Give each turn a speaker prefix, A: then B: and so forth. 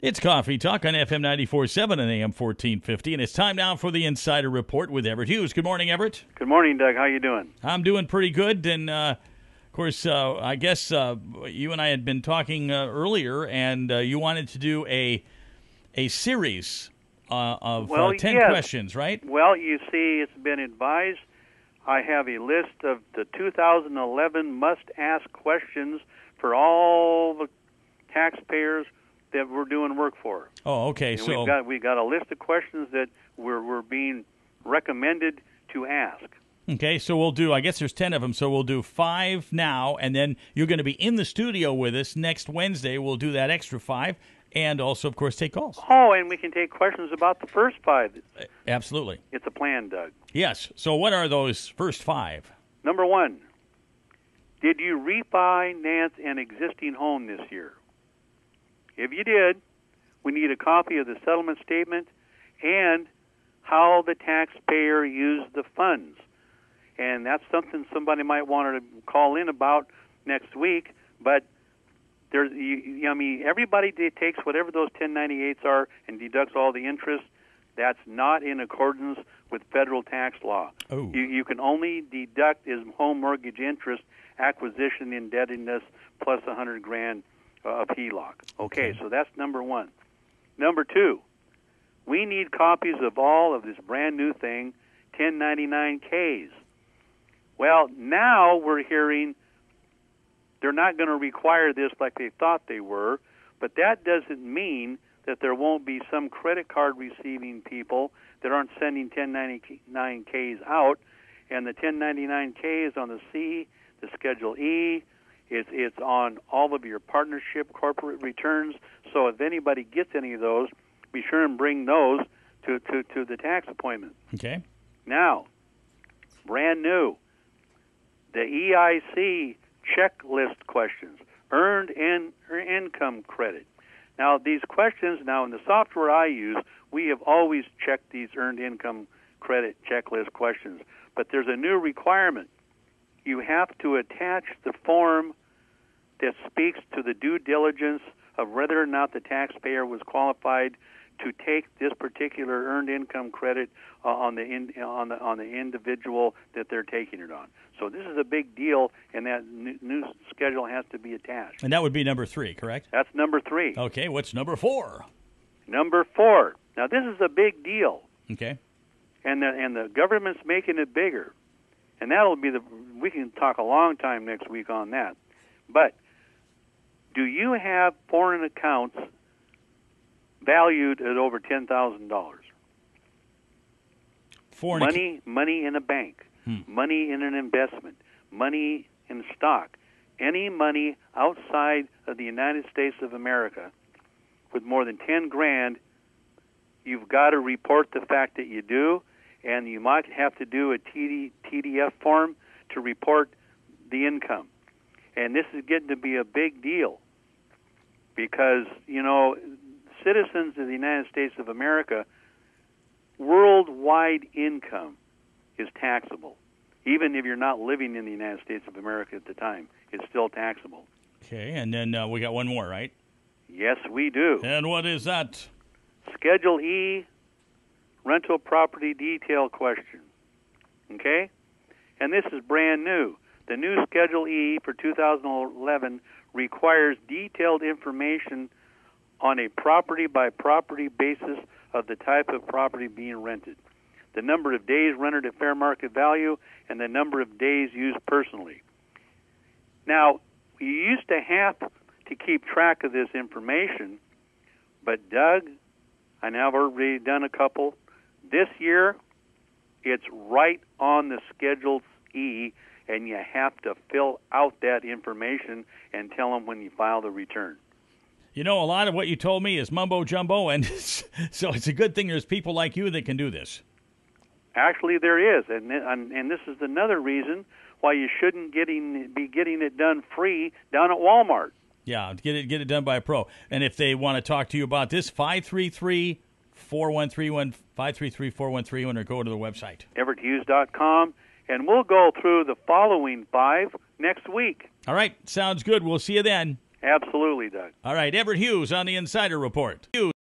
A: It's Coffee Talk on FM 94.7 and AM 1450, and it's time now for the Insider Report with Everett Hughes. Good morning, Everett.
B: Good morning, Doug. How you doing?
A: I'm doing pretty good, and of course, I guess you and I had been talking earlier, and you wanted to do a series of 10
B: yes.
A: questions, right?
B: Well, you see, it's been advised. I have a list of the 2011 must-ask questions for all the taxpayers that we're doing work for.
A: Oh, okay.
B: And
A: so
B: we've got a list of questions that we're being recommended to ask.
A: Okay, so we'll do, I guess there's 10 of them, so we'll do 5 now, and then you're going to be in the studio with us next Wednesday. We'll do that extra 5, and also, of course, take calls.
B: Oh, and we can take questions about the first 5.
A: Absolutely.
B: It's a plan, Doug.
A: Yes. So what are those first 5?
B: Number 1, did you refinance an existing home this year? If you did, we need a copy of the settlement statement and how the taxpayer used the funds. And that's something somebody might want to call in about next week. But everybody takes whatever those 1098s are and deducts all the interest. That's not in accordance with federal tax law.
A: Oh.
B: You can only deduct is home mortgage interest, acquisition indebtedness, plus $100,000 of HELOC. Okay, so that's number 1. Number 2, we need copies of all of this brand new thing, 1099-Ks. Well, now we're hearing they're not going to require this like they thought they were, but that doesn't mean that there won't be some credit card receiving people that aren't sending 1099-Ks out, and the 1099-K is on the C, the Schedule E. It's on all of your partnership corporate returns. So if anybody gets any of those, be sure and bring those to the tax appointment.
A: Okay.
B: Now, brand new, the EIC checklist questions, earned income credit. Now, these questions, in the software I use, we have always checked these earned income credit checklist questions. But there's a new requirement. You have to attach the form that speaks to the due diligence of whether or not the taxpayer was qualified to take this particular earned income credit on the individual that they're taking it on. So this is a big deal, and that new schedule has to be attached.
A: And that would be number 3, correct?
B: That's number 3.
A: Okay, what's number 4?
B: Number 4. Now this is a big deal.
A: Okay.
B: And the government's making it bigger. And that'll be we can talk a long time next week on that. But do you have foreign accounts valued at over $10,000? Money in a bank, money in an investment, money in stock, any money outside of the United States of America with more than $10,000, you've got to report the fact that you do. And you might have to do a TDF form to report the income. And this is getting to be a big deal because, citizens of the United States of America, worldwide income is taxable. Even if you're not living in the United States of America at the time, it's still taxable.
A: Okay, and then we got one more, right?
B: Yes, we do.
A: And what is that?
B: Schedule E, rental property detail question. Okay? And this is brand new. The new Schedule E for 2011 requires detailed information on a property-by-property basis of the type of property being rented, the number of days rented at fair market value, and the number of days used personally. Now, you used to have to keep track of this information, but Doug, I know I've already done a couple. This year, it's right on the Schedule E, and you have to fill out that information and tell them when you file the return.
A: A lot of what you told me is mumbo-jumbo, and so it's a good thing there's people like you that can do this.
B: Actually, there is, and this is another reason why you shouldn't be getting it done free down at Walmart.
A: Yeah, get it done by a pro. And if they want to talk to you about this, 533-4131, 533-4131, or go to the website.
B: EverettHughes.com, and we'll go through the following 5 next week.
A: All right, sounds good. We'll see you then.
B: Absolutely, Doug.
A: All right, Everett Hughes on the Insider Report. Hughes.